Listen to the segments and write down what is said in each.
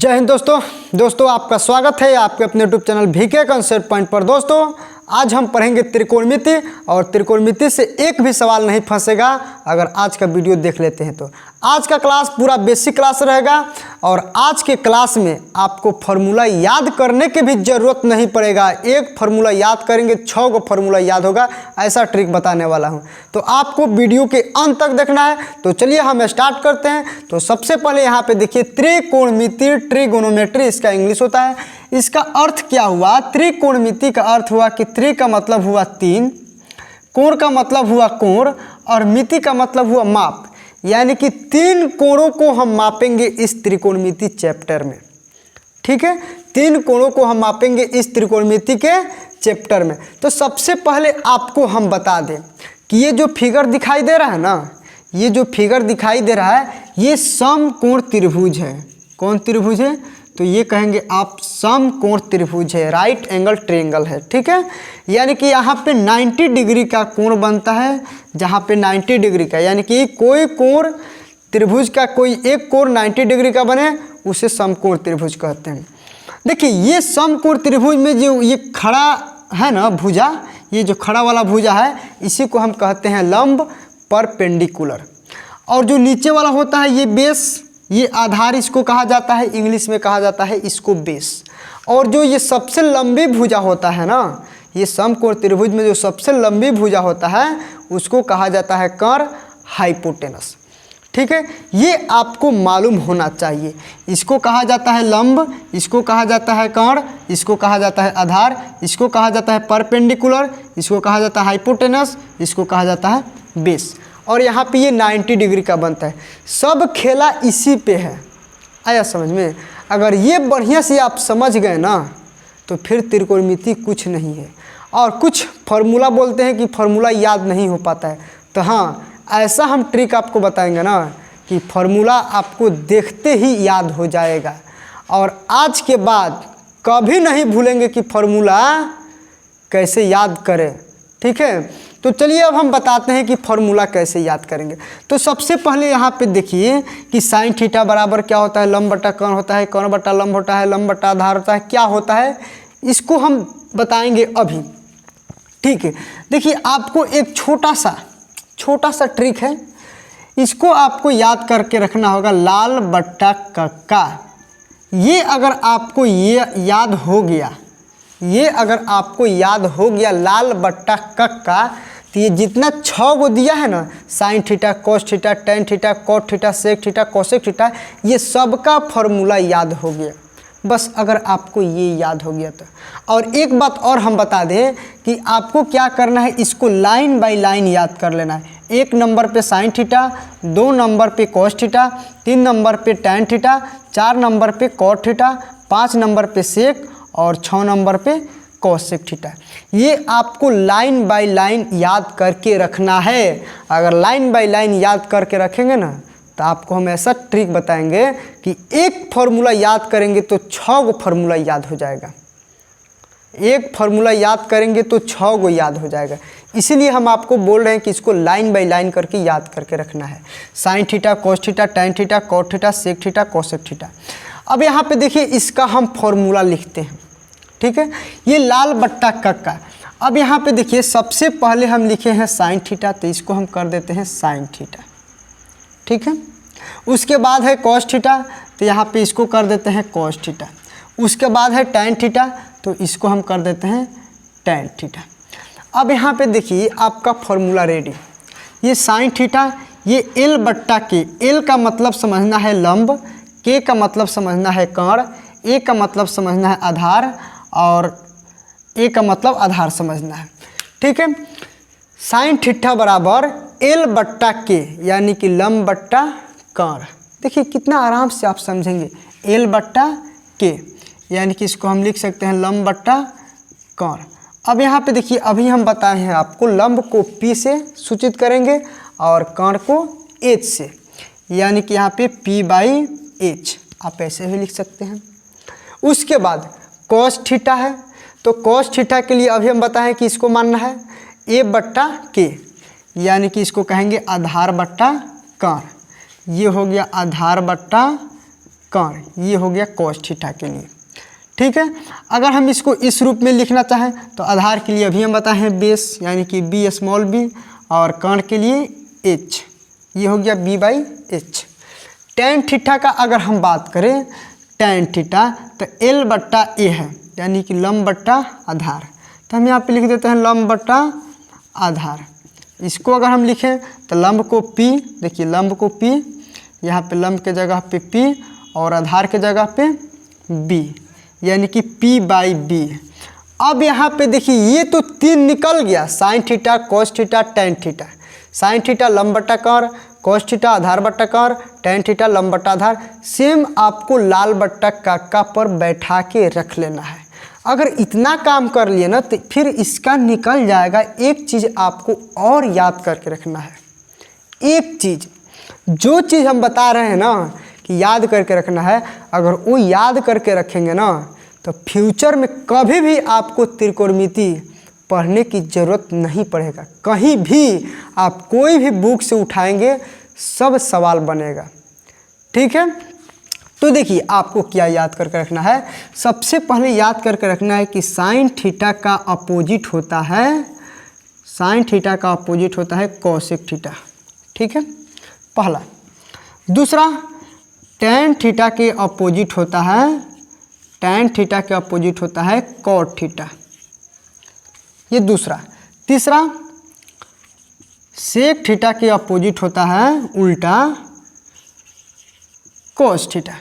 जय हिंद दोस्तों आपका स्वागत है आपके अपने YouTube channel VK concept point पर। दोस्तों आज हम पढ़ेंगे त्रिकोणमिति और त्रिकोणमिति से एक भी सवाल नहीं फंसेगा अगर आज का वीडियो देख लेते हैं तो। आज का क्लास पूरा बेसिक क्लास रहेगा और आज के क्लास में आपको फार्मूला याद करने की भी ज़रूरत नहीं पड़ेगा। एक फार्मूला याद करेंगे 6 गो फार्मूला याद होगा, ऐसा ट्रिक बताने वाला हूं। तो आपको वीडियो के अंत तक देखना है। तो चलिए हम स्टार्ट करते हैं। तो सबसे पहले यहाँ पे देखिए त्रिकोणमिति, ट्रिगोनोमेट्री इसका इंग्लिश होता है। इसका अर्थ क्या हुआ? त्रिकोणमिति का अर्थ हुआ कि त्रि का मतलब हुआ 3, कोण का मतलब हुआ कोण और मिति का मतलब हुआ माप, यानी कि 3 कोणों को हम मापेंगे इस त्रिकोणमिति चैप्टर में। ठीक है, 3 कोणों को हम मापेंगे इस त्रिकोणमिति के चैप्टर में। तो सबसे पहले आपको हम बता दें कि ये जो फिगर दिखाई दे रहा है ना, ये जो फिगर दिखाई दे रहा है ये समकोण त्रिभुज है। कौन त्रिभुज है? तो ये कहेंगे आप समकोण त्रिभुज है, राइट एंगल ट्रायंगल है। ठीक है, यानी कि यहाँ पे 90 डिग्री का कोण बनता है, जहाँ पे 90 डिग्री का, यानी कि कोई कोण त्रिभुज का कोई एक कोण 90 डिग्री का बने उसे समकोण त्रिभुज कहते हैं। देखिए ये समकोण त्रिभुज में जो ये खड़ा है ना भुजा, ये जो खड़ा वाला भुजा है इसी को हम कहते हैं लंब परपेंडिकुलर, और जो नीचे वाला होता है ये बेस, ये आधार इसको कहा जाता है, इंग्लिश में कहा जाता है इसको बेस। और जो ये सबसे लंबी भुजा होता है ना, ये समकोण त्रिभुज में जो सबसे लंबी भुजा होता है उसको कहा जाता है कर्ण, हाइपोटेनस। ठीक है, ये आपको मालूम होना चाहिए। इसको कहा जाता है लंब, इसको कहा जाता है कर्ण, इसको कहा जाता है आधार, इसको कहा जाता है परपेंडिकुलर, इसको कहा जाता है हाइपोटेनस, इसको कहा जाता है बेस। और यहाँ पे ये 90 डिग्री का बनता है। सब खेला इसी पे है, आया समझ में? अगर ये बढ़िया से आप समझ गए ना तो फिर त्रिकोणमिति कुछ नहीं है। और कुछ फार्मूला बोलते हैं कि फार्मूला याद नहीं हो पाता है, तो हाँ ऐसा हम ट्रिक आपको बताएंगे ना कि फार्मूला आपको देखते ही याद हो जाएगा और आज के बाद कभी नहीं भूलेंगे कि फार्मूला कैसे याद करें। ठीक है, तो चलिए अब हम बताते हैं कि फार्मूला कैसे याद करेंगे। तो सबसे पहले यहाँ पे देखिए कि साइन थीटा बराबर क्या होता है, लंब बटा कर्ण होता है, कर्ण बटा लंब होता है, लंब बटा आधार होता है, क्या होता है इसको हम बताएंगे अभी। ठीक है, देखिए आपको एक छोटा सा ट्रिक है, इसको आपको याद करके रखना होगा, लाल बट्टा कक्का। ये अगर आपको ये याद हो गया, ये अगर आपको याद हो गया लाल बट्टा कक्का, तो ये जितना 6 गो दिया है ना, sine theta, cos theta, tan theta, cot theta, sec theta, cosec theta, ये सबका फार्मूला याद हो गया। बस अगर आपको ये याद हो गया तो। और एक बात और हम बता दें कि आपको क्या करना है, इसको लाइन बाय लाइन याद कर लेना है। 1 नंबर पे साइन थीटा, 2 नंबर पे कोस थीटा, 3 नंबर पे टेन थीटा, 4 नंबर पे कॉट थीटा, 5 नंबर पे सेक और 6 नंबर पे कोसेक थीटा। ये आपको लाइन बाय लाइन याद करके रखना है। अगर लाइन बाय लाइन याद करके रखेंगे ना तो आपको हम ऐसा ट्रिक बताएंगे कि एक फार्मूला याद करेंगे तो 6 गो फार्मूला याद हो जाएगा। एक फार्मूला याद करेंगे तो 6 गो याद हो जाएगा। इसीलिए हम आपको बोल रहे हैं कि इसको लाइन बाय लाइन करके याद करके रखना है। Sine theta, cos theta, tan theta, cot theta, sec theta, cosec theta. अब यहाँ पे देखिए इसका हम फार्मूला लिखते हैं। ठीक है, ये लाल बट्टा कक्का। अब यहाँ पे देखिए सबसे पहले हम लिखे हैं साइन थीटा, तो इसको हम कर देते हैं साइन थीटा। ठीक है, उसके बाद है कॉस थीटा, तो यहाँ पे इसको कर देते हैं कॉस थीटा। उसके बाद है टेन थीटा, तो इसको हम कर देते हैं टेन थीटा। अब यहाँ पे देखिए आपका फार्मूला रेडी। ये साइन थीटा, ये एल बट्टा के, एल का मतलब समझना है लंब, के का मतलब समझना है कर्ण, ए का मतलब समझना है आधार और ए का मतलब आधार समझना है। ठीक है, साइन थीटा बराबर एल बट्टा के, यानी कि लंब बट्टा कर्ण। देखिए कितना आराम से आप समझेंगे, एल बट्टा के, यानी कि इसको हम लिख सकते हैं लंब बट्टा कर्ण। अब यहाँ पे देखिए अभी हम बताए हैं आपको लंब को P से सूचित करेंगे और कर्ण को H से, यानी कि यहाँ पे P/H आप ऐसे भी लिख सकते हैं। उसके बाद कॉस थीटा है, तो कॉस थीटा के लिए अभी हम बताएं कि इसको मानना है A बट्टा के, यानी कि इसको कहेंगे आधार बट्टा कर्ण। ये हो गया आधार बट्टा कर्ण, ये हो गया कॉस थीटा के लिए। ठीक है, अगर हम इसको इस रूप में लिखना चाहें तो आधार के लिए अभी हम बताए हैं बेस यानी कि बी स्मॉल बी, और कर्ण के लिए एच, ये हो गया B by H. Tan theta का अगर हम बात करें, टेन थीटा तो एल बट्टा ए है यानी कि लंब बट्टा आधार, तो हम यहाँ पे लिख देते हैं लंब बट्टा आधार। इसको अगर हम लिखें तो लंब को पी, देखिए लंब को पी, यहाँ पे लंब के जगह पे पी और आधार के जगह पे बी, यानी कि पी बाई बी। अब यहाँ पे देखिए ये तो 3 निकल गया, sine theta cos theta tan theta. Sine theta लंब बट्टा कर्ण, कॉस थीटा आधार बट्टा कर्ण, टेन थीटा लंब बट्टा आधार। सेम आपको लाल बट्टा काका पर बैठा के रख लेना है। अगर इतना काम कर लिए ना तो फिर इसका निकल जाएगा। एक चीज़ आपको और याद करके रखना है, एक चीज़, जो चीज़ हम बता रहे हैं ना कि याद करके रखना है, अगर वो याद करके रखेंगे ना तो फ्यूचर में कभी भी आपको त्रिकोणमिति पढ़ने की ज़रूरत नहीं पड़ेगा। कहीं भी आप कोई भी बुक से उठाएंगे सब सवाल बनेगा। ठीक है, तो देखिए आपको क्या याद करके रखना है। सबसे पहले याद करके रखना है कि साइन थीटा का अपोजिट होता है, साइन थीटा का अपोजिट होता है कॉसेक थीटा। ठीक है, पहला। दूसरा, टेन थीटा के अपोजिट होता है, टेन थीटा के अपोजिट होता है कॉट थीटा, ये दूसरा। तीसरा, सेक थीटा के अपोजिट होता है उल्टा कॉस थीटा।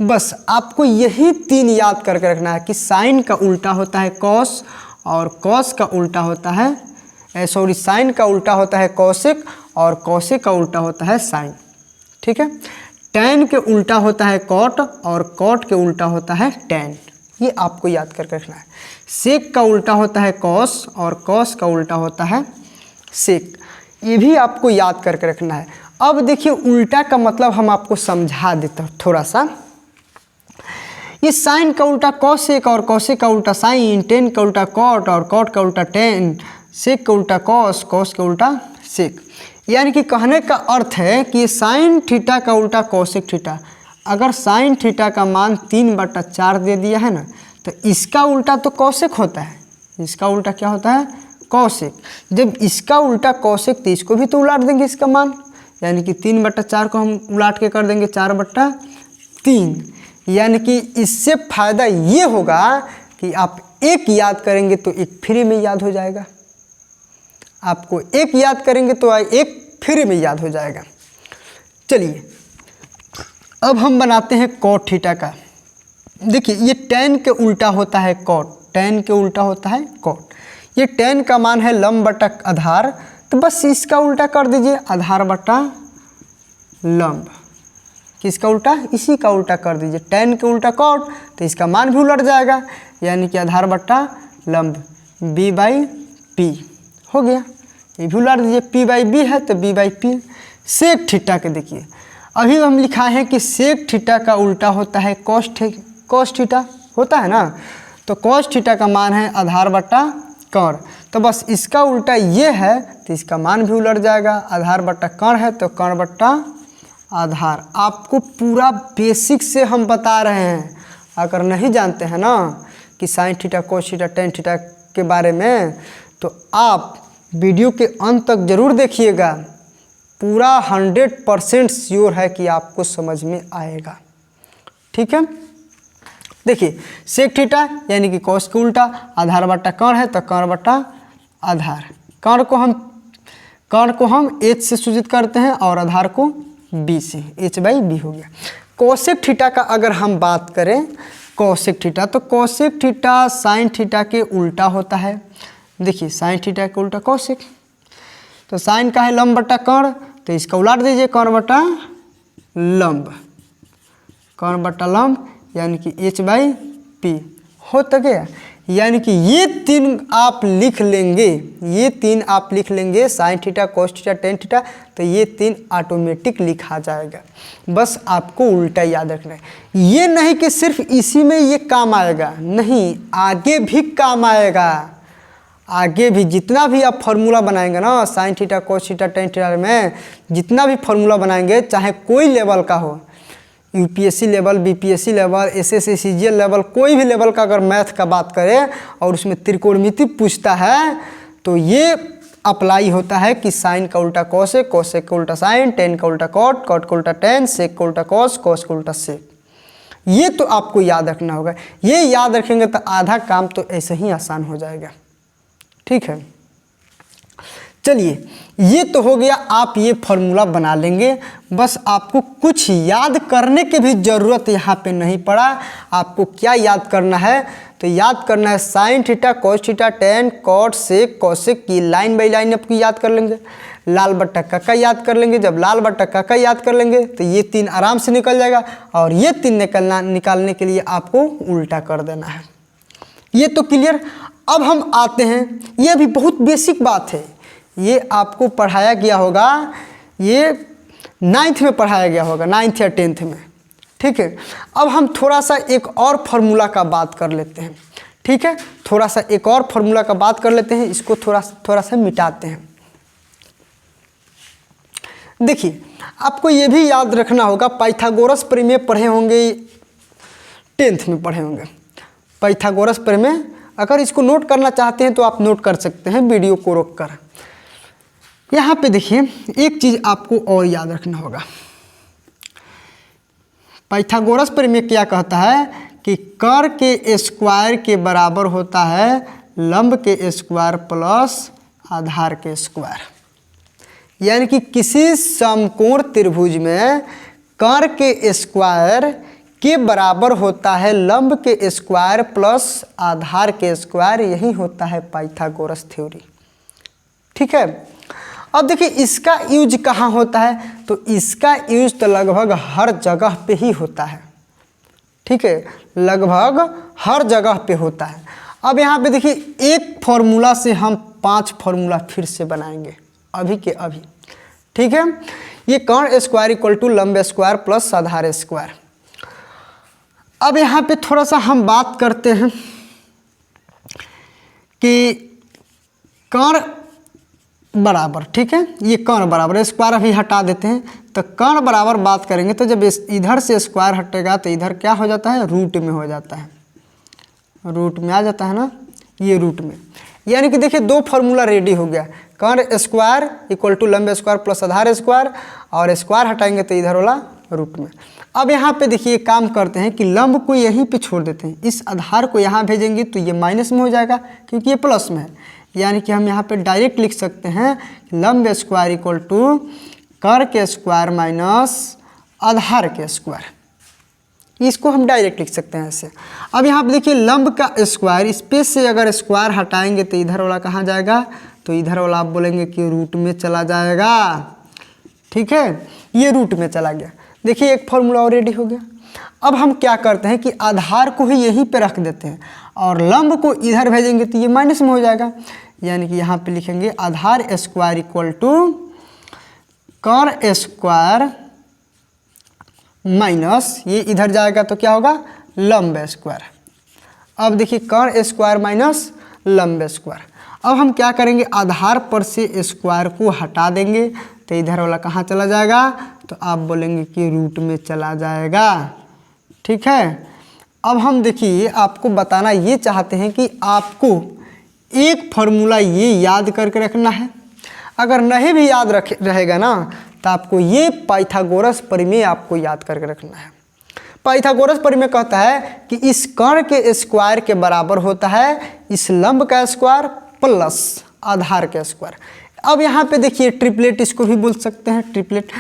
बस आपको यही 3 याद करके रखना है कि साइन का उल्टा होता है कॉस और कॉस का उल्टा होता है साइन का उल्टा होता है कॉसेक और कॉसेक का उल्टा होता है साइन। ठीक है, टेन के उल्टा होता है कॉट और कॉट के उल्टा होता है टेन, ये आपको याद करके रखना है। सेक का उल्टा होता है कॉस और कॉस का उल्टा होता है सेक, ये भी आपको याद करके रखना है। अब देखिए उल्टा का मतलब हम आपको समझा देते हैं थोड़ा सा। ये साइन का उल्टा कॉसेक और कॉसेक का उल्टा साइन, टेन का उल्टा कॉट और कॉट का उल्टा टेन, सेक का उल्टा कॉस, कॉस का उल्टा सेक। यानी कि कहने का अर्थ है कि साइन थीटा का उल्टा कॉसेक थीटा। अगर साइन थीटा का मान 3/4 दे दिया है ना तो इसका उल्टा तो कॉसेक होता है, इसका उल्टा क्या होता है कॉसेक। जब इसका उल्टा कॉसेक तो इसको भी तो उलाट देंगे इसका मान, यानी कि 3/4 को हम उलाट के कर देंगे 4/3। यानी कि इससे फ़ायदा ये होगा कि आप एक याद करेंगे तो एक फ्री में याद हो जाएगा, आपको एक याद करेंगे तो एक फ्री में याद हो जाएगा। चलिए अब हम बनाते हैं कॉट थीटा का। देखिए ये टेन के उल्टा होता है कॉट, टेन के उल्टा होता है कॉट। ये टेन का मान है लंब बटा आधार, तो बस इसका उल्टा कर दीजिए आधार बटा लंब। किसका उल्टा? इसी का उल्टा कर दीजिए। टेन के उल्टा कॉट तो इसका मान भी उलट जाएगा, यानी कि आधार बटा लंब b बाई पी हो गया। ये भी उलट दीजिए, p बाई बी है तो b by P. Sec theta के देखिए अभी हम लिखा है कि सेक थीटा का उल्टा होता है कॉस थीटा होता है ना, तो कॉस थीटा का मान है आधार बटा कर्ण, तो बस इसका उल्टा ये है तो इसका मान भी उलट जाएगा। आधार बटा कर्ण है तो कर्ण बटा आधार। आपको पूरा बेसिक से हम बता रहे हैं, अगर नहीं जानते हैं ना कि sign theta cos theta tan theta के बारे में तो आप वीडियो के अंत तक ज़रूर देखिएगा, पूरा 100% श्योर है कि आपको समझ में आएगा। ठीक है, देखिए सेक थीटा यानी कि कॉस के उल्टा, आधार बटा कर्ण है तो कर्ण बटा आधार। कर्ण को हम h से सूचित करते हैं और आधार को b से, h बाई बी हो गया। कोसेक थीटा का अगर हम बात करें कोसेक थीटा, तो कोसेक थीटा साइन थीटा के उल्टा होता है। देखिए साइन थीटा के उल्टा कोसेक, तो साइन का है लंब बटा कर्ण तो इसका उलट दीजिए कर्ण बटा लंब, कर्ण बटा लंब यानी कि h बाई पी हो तो गया। यानी कि ये 3 आप लिख लेंगे, ये 3 आप लिख लेंगे sign theta cos theta tan theta, तो ये 3 ऑटोमेटिक लिखा जाएगा। बस आपको उल्टा याद रखना है, ये नहीं कि सिर्फ इसी में ये काम आएगा, नहीं आगे भी काम आएगा। आगे भी जितना भी आप फार्मूला बनाएंगे ना sine theta cos theta tan theta में, जितना भी फार्मूला बनाएंगे चाहे कोई लेवल का हो, UPSC level, BPSC level, SSC CGL level, कोई भी लेवल का अगर मैथ का बात करें और उसमें त्रिकोणमिति पूछता है तो ये अप्लाई होता है कि साइन का उल्टा कोसेक, कोसेक का उल्टा साइन, टेन का उल्टा कॉट, कॉट का उल्टा टेन, सेक का उल्टा कॉस, कॉस का उल्टा सेक। ये तो आपको याद रखना होगा। ये याद रखेंगे तो आधा काम तो ऐसे ही आसान हो जाएगा। ठीक है, चलिए ये तो हो गया, आप ये फॉर्मूला बना लेंगे। बस आपको कुछ याद करने की भी ज़रूरत यहाँ पे नहीं पड़ा। आपको क्या याद करना है, तो याद करना है sine theta, cos theta, tan, cot, sec, cosec की लाइन बाई लाइन आपको याद कर लेंगे। लाल बट्टा काका याद कर लेंगे। जब लाल बट्टा काका याद कर लेंगे तो ये 3 आराम से निकल जाएगा, और ये 3 निकालने के लिए आपको उल्टा कर देना है। ये तो क्लियर। अब हम आते हैं, ये भी बहुत बेसिक बात है, ये आपको पढ़ाया गया होगा, ये 9th में पढ़ाया गया होगा, 9th या 10th में। ठीक है, अब हम थोड़ा सा एक और फार्मूला का बात कर लेते हैं। ठीक है, थोड़ा सा एक और फार्मूला का बात कर लेते हैं, इसको थोड़ा सा मिटाते हैं। देखिए, आपको ये भी याद रखना होगा, पाइथागोरस प्रमेय पढ़े होंगे, 10th में पढ़े होंगे पाइथागोरस प्रमेय। अगर इसको नोट करना चाहते हैं तो आप नोट कर सकते हैं वीडियो को रोककर। यहाँ पे देखिए, एक चीज़ आपको और याद रखना होगा, पाइथागोरस प्रमेय क्या कहता है कि कर के स्क्वायर के बराबर होता है लंब के स्क्वायर प्लस आधार के स्क्वायर। यानी कि किसी समकोण त्रिभुज में कर के स्क्वायर के बराबर होता है लंब के स्क्वायर प्लस आधार के स्क्वायर। यही होता है पाइथागोरस थ्योरी। ठीक है, अब देखिए इसका यूज कहाँ होता है, तो इसका यूज तो लगभग हर जगह पे ही होता है। ठीक है, लगभग हर जगह पे होता है। अब यहाँ पे देखिए, एक फॉर्मूला से हम 5 फॉर्मूला फिर से बनाएंगे अभी के अभी। ठीक है, ये कर्ण स्क्वायर इक्वल टू लंब स्क्वायर प्लस आधार स्क्वायर। अब यहाँ पे थोड़ा सा हम बात करते हैं कि कर्ण बराबर, ठीक है, ये कर्ण बराबर, स्क्वायर अभी हटा देते हैं, तो कर्ण बराबर बात करेंगे तो जब इधर से स्क्वायर हटेगा तो इधर क्या हो जाता है, रूट में हो जाता है, रूट में आ जाता है ना, ये रूट में। यानी कि देखिए 2 फार्मूला रेडी हो गया, कर्ण स्क्वायर इक्वल टू लंब स्क्वायर प्लस आधार स्क्वायर, और स्क्वायर हटाएंगे तो इधर वाला रूट में। अब यहाँ पे देखिए काम करते हैं कि लंब को यहीं पे छोड़ देते हैं, इस आधार को यहाँ भेजेंगे तो ये माइनस में हो जाएगा क्योंकि ये प्लस में है। यानी कि हम यहाँ पे डायरेक्ट लिख सकते हैं लंब स्क्वायर इक्वल टू कर के स्क्वायर माइनस आधार के स्क्वायर। इसको हम डायरेक्ट लिख सकते हैं ऐसे। अब यहाँ पे देखिए लंब का स्क्वायर, इस पे से अगर स्क्वायर हटाएंगे तो इधर वाला कहाँ जाएगा, तो इधर वाला आप बोलेंगे कि रूट में चला जाएगा। ठीक है, ये रूट में चला गया। देखिए एक फॉर्मूला ऑलरेडी हो गया। अब हम क्या करते हैं कि आधार को ही यहीं पे रख देते हैं और लंब को इधर भेजेंगे तो ये माइनस में हो जाएगा। यानी कि यहाँ पे लिखेंगे आधार स्क्वायर इक्वल टू कर्ण स्क्वायर माइनस, ये इधर जाएगा तो क्या होगा, लंब स्क्वायर। अब देखिए कर्ण स्क्वायर माइनस लंब स्क्वायर। अब हम क्या करेंगे, आधार पर से स्क्वायर को हटा देंगे तो इधर वाला कहाँ चला जाएगा, तो आप बोलेंगे कि रूट में चला जाएगा। ठीक है, अब हम देखिए आपको बताना ये चाहते हैं कि आपको एक फार्मूला ये याद करके रखना है। अगर नहीं भी याद रहेगा ना तो आपको ये पाइथागोरस प्रमेय आपको याद करके रखना है। पाइथागोरस प्रमेय कहता है कि इस कर्ण के स्क्वायर के बराबर होता है इस लंब का स्क्वायर प्लस आधार का स्क्वायर। अब यहाँ पे देखिए ट्रिपलेट, इसको भी बोल सकते हैं ट्रिपलेट।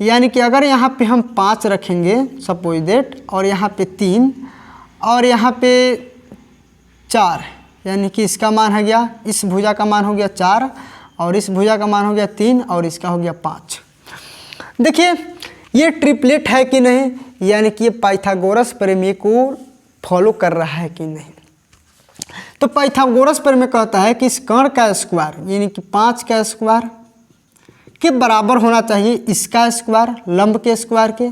यानी कि अगर यहाँ पे हम 5 रखेंगे सपोज दैट, और यहाँ पे 3 और यहाँ पे 4, यानी कि इसका मान हो गया, इस भुजा का मान हो गया 4 और इस भुजा का मान हो गया 3 और इसका हो गया 5। देखिए ये ट्रिपलेट है कि नहीं, यानी कि ये पाइथागोरस प्रमेय को फॉलो कर रहा है कि नहीं। तो पाइथागोरस प्रमेय कहता है कि इस कर्ण का स्क्वायर यानी कि 5 का स्क्वायर के बराबर होना चाहिए इसका स्क्वायर, लंब के स्क्वायर के,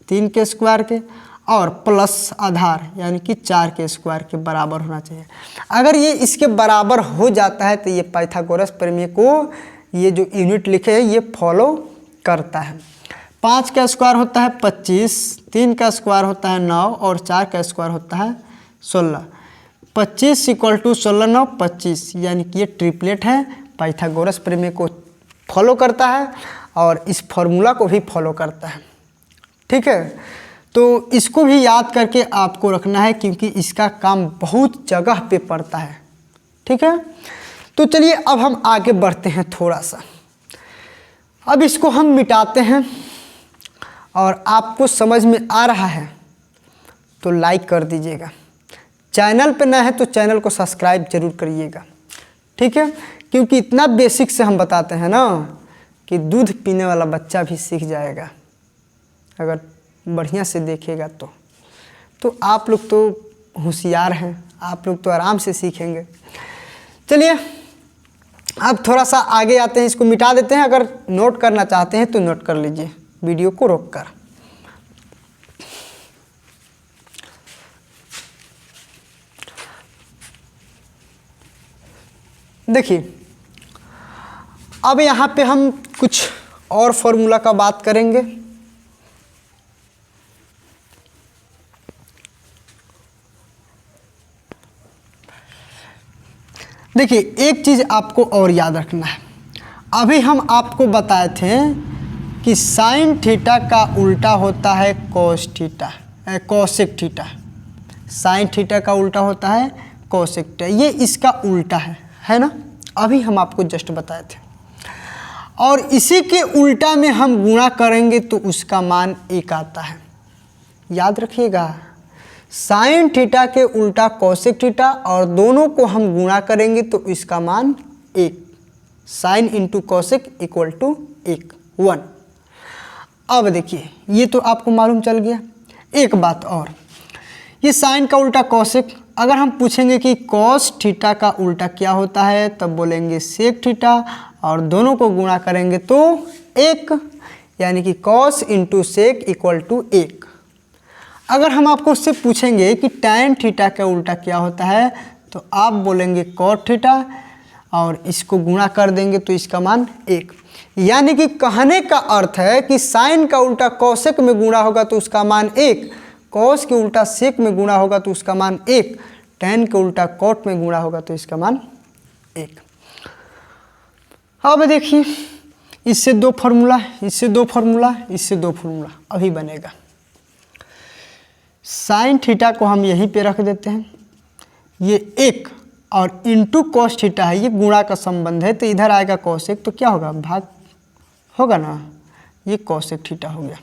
3 के स्क्वायर के, और प्लस आधार यानी कि 4 के स्क्वायर के बराबर होना चाहिए। अगर ये इसके बराबर हो जाता है तो ये पाइथागोरस प्रमेय को, ये जो यूनिट लिखे है ये फॉलो करता है। 5 का स्क्वायर होता है 25, 3 का स्क्वायर होता है 9 और 4 का स्क्वायर होता है 16। 25 इक्वल टू 16 9 25, यानी कि ये ट्रिपलेट है। पाइथागोरस प्रमेय को फॉलो करता है और इस फॉर्मूला को भी फॉलो करता है। ठीक है, तो इसको भी याद करके आपको रखना है क्योंकि इसका काम बहुत जगह पे पड़ता है। ठीक है, तो चलिए अब हम आगे बढ़ते हैं थोड़ा सा। अब इसको हम मिटाते हैं और आपको समझ में आ रहा है तो लाइक कर दीजिएगा। चैनल पे नया है तो चैनल को सब्सक्राइब जरूर करिएगा। ठीक है, क्योंकि इतना बेसिक से हम बताते हैं ना कि दूध पीने वाला बच्चा भी सीख जाएगा अगर बढ़िया से देखेगा तो आप लोग तो होशियार हैं, आप लोग तो आराम से सीखेंगे। चलिए अब थोड़ा सा आगे आते हैं, इसको मिटा देते हैं। अगर नोट करना चाहते हैं तो नोट कर लीजिए वीडियो को रोककर। देखिए अब यहाँ पे हम कुछ और फॉर्मूला का बात करेंगे। देखिए एक चीज़ आपको और याद रखना है। अभी हम आपको बताए थे कि साइन थीटा का उल्टा होता है cos theta, cosec theta. Sine theta का उल्टा होता है कोसेक थीटा, ये इसका उल्टा है ना। अभी हम आपको जस्ट बताए थे और इसी के उल्टा में हम गुणा करेंगे तो उसका मान 1 आता है। याद रखिएगा, साइन थीटा के उल्टा कोसेक थीटा और दोनों को हम गुणा करेंगे तो इसका मान 1। Sine into cosec equal to 1। अब देखिए ये तो आपको मालूम चल गया। एक बात और, ये साइन का उल्टा कोसेक, अगर हम पूछेंगे कि कॉस थीटा का उल्टा क्या होता है तब बोलेंगे सेक थीटा और दोनों को गुणा करेंगे तो 1, यानी कि cos into sec equal to 1। अगर हम आपको उससे पूछेंगे कि टैन थीटा का उल्टा क्या होता है तो आप बोलेंगे कॉट थीटा और इसको गुणा कर देंगे तो इसका मान 1। यानी कि कहने का अर्थ है कि साइन का उल्टा कॉसेक में गुणा होगा तो उसका मान 1, कॉस के उल्टा सेक में गुणा होगा तो उसका मान 1, टैन के उल्टा कॉट में गुणा होगा तो इसका मान 1। अब देखिए इससे 2 फॉर्मूला, इससे 2 फॉर्मूला, इससे 2 फॉर्मूला अभी बनेगा। साइन थीटा को हम यहीं पे रख देते हैं, ये 1 और इंटू कॉस थीटा है, ये गुणा का संबंध है तो इधर आएगा कॉसेक तो क्या होगा, भाग होगा ना, ये कॉसेक थीटा हो गया।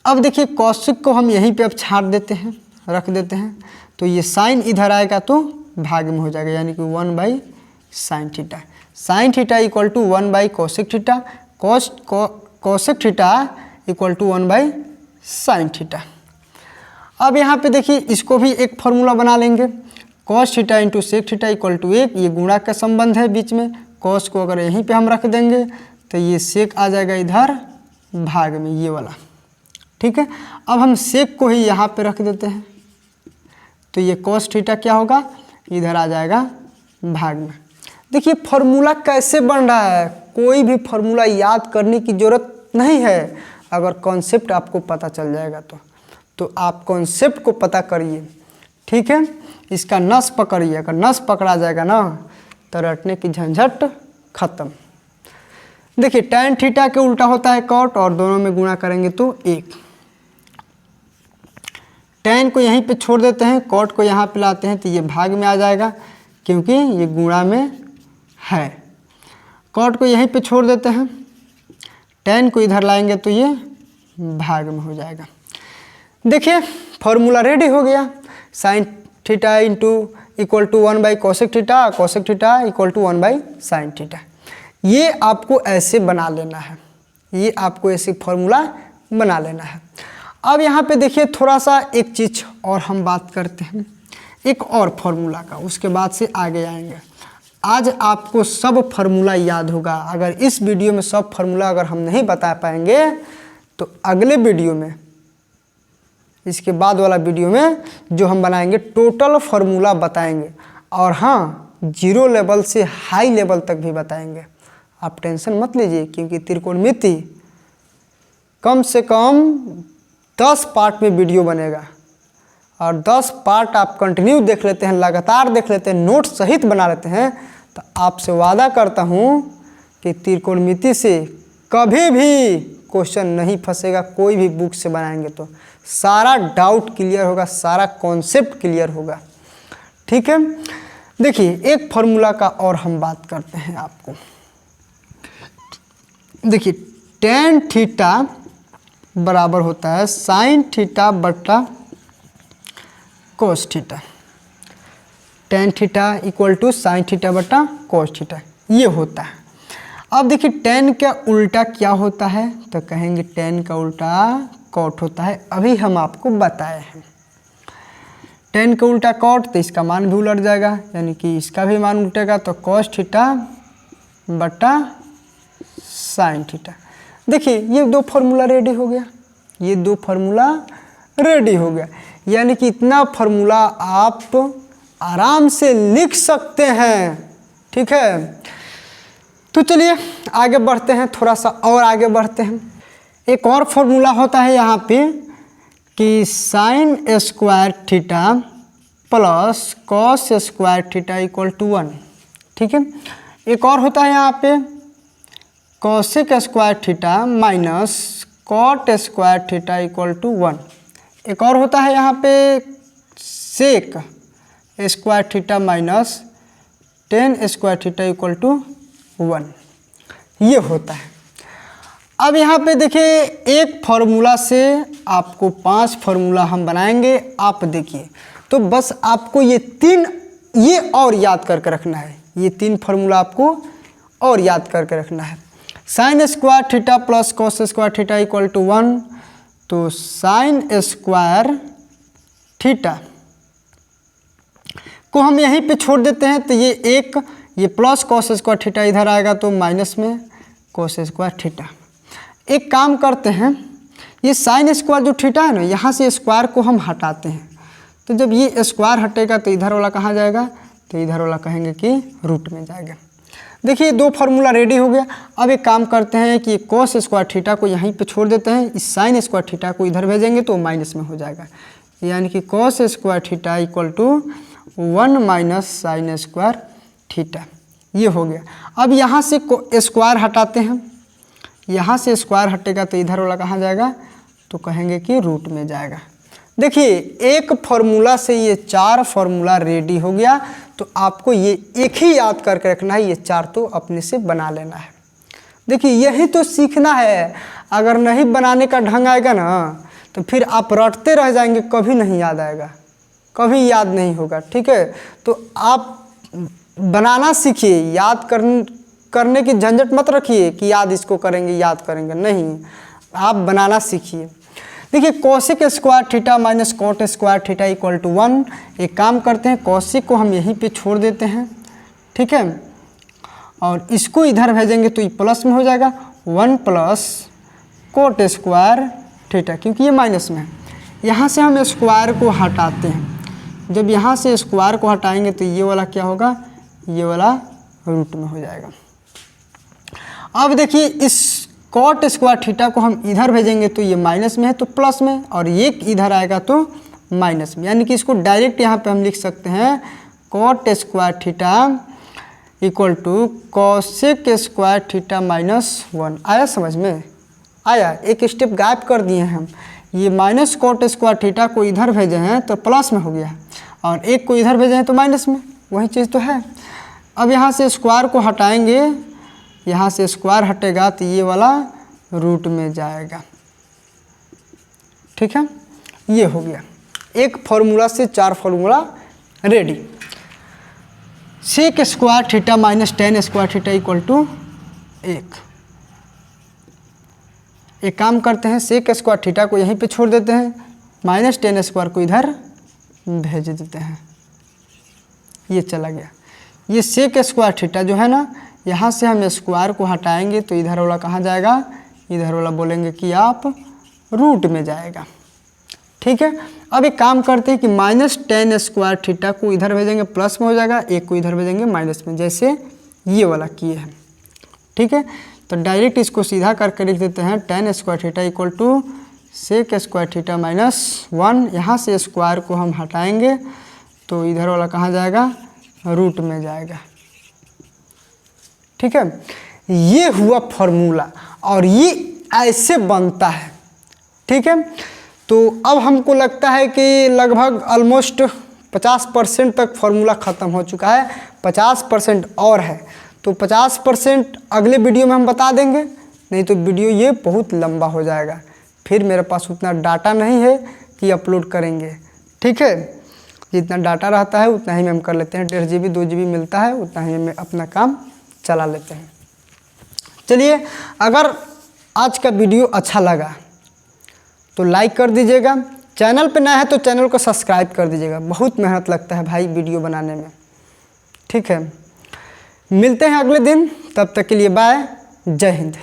अब देखिए कॉसेक को हम यहीं पे अब छाट देते हैं, रख देते हैं तो ये साइन इधर आएगा तो भाग में हो जाएगा, यानी कि 1/साइन theta. Sine theta equal to 1/कोसेक theta, cosec theta equal to 1/साइन थीटा। अब यहाँ पे देखिए इसको भी एक फॉर्मूला बना लेंगे, cos theta into sec theta equal to 1। ये गुणा का संबंध है बीच में, कॉस को अगर यहीं पे हम रख देंगे तो ये सेक आ जाएगा इधर भाग में, ये वाला। ठीक है, अब हम सेक को ही यहाँ पे रख देते हैं तो ये कॉस थीटा क्या होगा, इधर आ जाएगा भाग में। देखिए फॉर्मूला कैसे बन रहा है, कोई भी फॉर्मूला याद करने की ज़रूरत नहीं है अगर कॉन्सेप्ट आपको पता चल जाएगा तो आप कॉन्सेप्ट को पता करिए। ठीक है, इसका नस पकड़िए, अगर नस पकड़ा जाएगा ना तो रटने की झंझट खत्म। देखिए टैन थीटा के उल्टा होता है कॉट और दोनों में गुणा करेंगे तो 1। टैन को यहीं पे छोड़ देते हैं, कॉट को यहाँ पे लाते हैं तो ये भाग में आ जाएगा क्योंकि ये गुणा में है। कॉट को यहीं पे छोड़ देते हैं, टैन को इधर लाएंगे तो ये भाग में हो जाएगा। देखिए फॉर्मूला रेडी हो गया, sine theta into equal to 1/कोसेक theta, cosec theta equal to 1/साइन थीटा। ये आपको ऐसे बना लेना है, ये आपको ऐसे फॉर्मूला बना लेना है। अब यहाँ पे देखिए थोड़ा सा एक चीज़ और हम बात करते हैं एक और फॉर्मूला का, उसके बाद से आगे आएंगे। आज आपको सब फॉर्मूला याद होगा। अगर इस वीडियो में सब फॉर्मूला अगर हम नहीं बता पाएंगे तो अगले वीडियो में, इसके बाद वाला वीडियो में जो हम बनाएंगे टोटल फॉर्मूला बताएंगे और हाँ 0 लेवल से हाई लेवल तक भी बताएंगे। आप टेंशन मत लीजिए क्योंकि त्रिकोणमिति कम से कम 10 पार्ट में वीडियो बनेगा और 10 पार्ट आप कंटिन्यू देख लेते हैं, लगातार देख लेते हैं, नोट सहित बना लेते हैं, तो आपसे वादा करता हूँ कि त्रिकोणमिति से कभी भी क्वेश्चन नहीं फंसेगा। कोई भी बुक से बनाएंगे तो सारा डाउट क्लियर होगा, सारा कॉन्सेप्ट क्लियर होगा। ठीक है, देखिए एक फॉर्मूला का और हम बात करते हैं आपको। देखिए tan थीटा बराबर होता है sin थीटा बटा cos theta. tan theta equal to sin theta बटा cos थीटा, ये होता है। अब देखिए tan का उल्टा क्या होता है, तो कहेंगे tan का उल्टा cot होता है। अभी हम आपको बताए हैं tan का उल्टा cot, तो इसका मान भी उलट जाएगा, यानी कि इसका भी मान उल्टेगा, तो cos थीटा बटा sin थीटा। देखिए ये दो फार्मूला रेडी हो गया, ये दो फार्मूला रेडी हो गया, यानी कि इतना फार्मूला आप आराम से लिख सकते हैं। ठीक है, तो चलिए आगे बढ़ते हैं, थोड़ा सा और आगे बढ़ते हैं। एक और फार्मूला होता है यहाँ पे कि sine square theta plus cos square theta equal to 1। ठीक है, एक और होता है यहाँ पे cosec square theta minus cot square theta equal to 1। एक और होता है यहाँ पे sec square theta minus tan square theta equal to 1, ये होता है। अब यहाँ पे देखिए एक फार्मूला से आपको 5 फार्मूला हम बनाएंगे। आप देखिए, तो बस आपको ये और याद करके रखना है, ये 3 फार्मूला आपको और याद करके रखना है। Sine square theta plus cos square theta equal to 1, तो साइन स्क्वायर थीटा को हम यहीं पे छोड़ देते हैं, तो ये प्लस कॉस स्क्वायर थीटा इधर आएगा तो माइनस में कॉस स्क्वायर थीटा। एक काम करते हैं, ये साइन स्क्वायर जो थीटा है ना, यहाँ से स्क्वायर को हम हटाते हैं, तो जब ये स्क्वायर हटेगा तो इधर वाला कहाँ जाएगा, तो इधर वाला कहेंगे कि रूट में जाएगा। देखिए 2 फार्मूला रेडी हो गया। अब एक काम करते हैं कि कॉस स्क्वायर थीटा को यहीं पे छोड़ देते हैं, इस साइन स्क्वायर थीटा को इधर भेजेंगे तो माइनस में हो जाएगा, यानी कि cos square theta equal to 1 minus sine square theta, ये हो गया। अब यहाँ से स्क्वायर हटाते हैं, यहाँ से स्क्वायर हटेगा तो इधर वाला कहाँ जाएगा, तो कहेंगे कि रूट में जाएगा। देखिए एक फार्मूला से ये 4 फार्मूला रेडी हो गया, तो आपको ये एक ही याद करके रखना है, ये 4 तो अपने से बना लेना है। देखिए यही तो सीखना है, अगर नहीं बनाने का ढंग आएगा ना तो फिर आप रटते रह जाएंगे, कभी नहीं याद आएगा, कभी याद नहीं होगा। ठीक है, तो आप बनाना सीखिए, याद करने की झंझट मत रखिए कि याद इसको करेंगे याद करेंगे, नहीं, आप बनाना सीखिए। देखिए cosec square theta minus cot square theta equal to 1। एक काम करते हैं, कॉसिक को हम यहीं पे छोड़ देते हैं, ठीक है, और इसको इधर भेजेंगे तो ये प्लस में हो जाएगा, 1 प्लस कोट स्क्वायर थीटा, क्योंकि ये माइनस में है। यहाँ से हम स्क्वायर को हटाते हैं, जब यहाँ से स्क्वायर को हटाएंगे तो ये वाला क्या होगा, ये वाला रूट में हो जाएगा। अब देखिए इस कॉट स्क्वायर थीटा को हम इधर भेजेंगे तो ये माइनस में है तो प्लस में, और ये इधर आएगा तो माइनस में, यानी कि इसको डायरेक्ट यहाँ पे हम लिख सकते हैं cot square theta equal to cosec square theta minus 1। आया समझ में, आया, एक स्टेप गायब कर दिए हैं हम। ये माइनस कॉट स्क्वायर थीटा को इधर भेजे हैं तो प्लस में हो गया, और एक को इधर भेजे हैं तो माइनस में, वही चीज़ तो है। अब यहाँ से स्क्वायर को हटाएंगे, यहाँ से स्क्वायर हटेगा तो ये वाला रूट में जाएगा। ठीक है, ये हो गया। एक फार्मूला से 4 formula ready. Sec square theta minus tan square theta equal to 1। एक काम करते हैं, सेक स्क्वायर थीटा को यहीं पे छोड़ देते हैं, माइनस टेन स्क्वायर को इधर भेज देते हैं, ये चला गया। ये सेक स्क्वायर थीटा जो है ना, यहाँ से हम स्क्वायर को हटाएंगे तो इधर वाला कहाँ जाएगा, इधर वाला बोलेंगे कि आप रूट में जाएगा। ठीक है, अब एक काम करते हैं कि माइनस टेन स्क्वायर थीटा को इधर भेजेंगे प्लस में हो जाएगा, एक को इधर भेजेंगे माइनस में, जैसे ये वाला किए हैं। ठीक है, तो डायरेक्ट इसको सीधा करके लिख देते हैं tan square theta equal to sec square theta -1। यहाँ से स्क्वायर को हम हटाएंगे तो इधर वाला कहाँ जाएगा, रूट में जाएगा। ठीक है, ये हुआ फॉर्मूला और ये ऐसे बनता है। ठीक है, तो अब हमको लगता है कि लगभग ऑलमोस्ट 50% तक फॉर्मूला ख़त्म हो चुका है, 50% और है। तो 50% अगले वीडियो में हम बता देंगे, नहीं तो वीडियो ये बहुत लंबा हो जाएगा, फिर मेरे पास उतना डाटा नहीं है कि अपलोड करेंगे। ठीक है, जितना डाटा रहता है उतना ही में हम कर लेते हैं, 1.5 GB 2 GB मिलता है उतना ही में अपना काम चला लेते हैं। चलिए, अगर आज का वीडियो अच्छा लगा तो लाइक कर दीजिएगा, चैनल पे नया है तो चैनल को सब्सक्राइब कर दीजिएगा, बहुत मेहनत लगता है भाई वीडियो बनाने में। ठीक है, मिलते हैं अगले दिन, तब तक के लिए बाय, जय हिंद।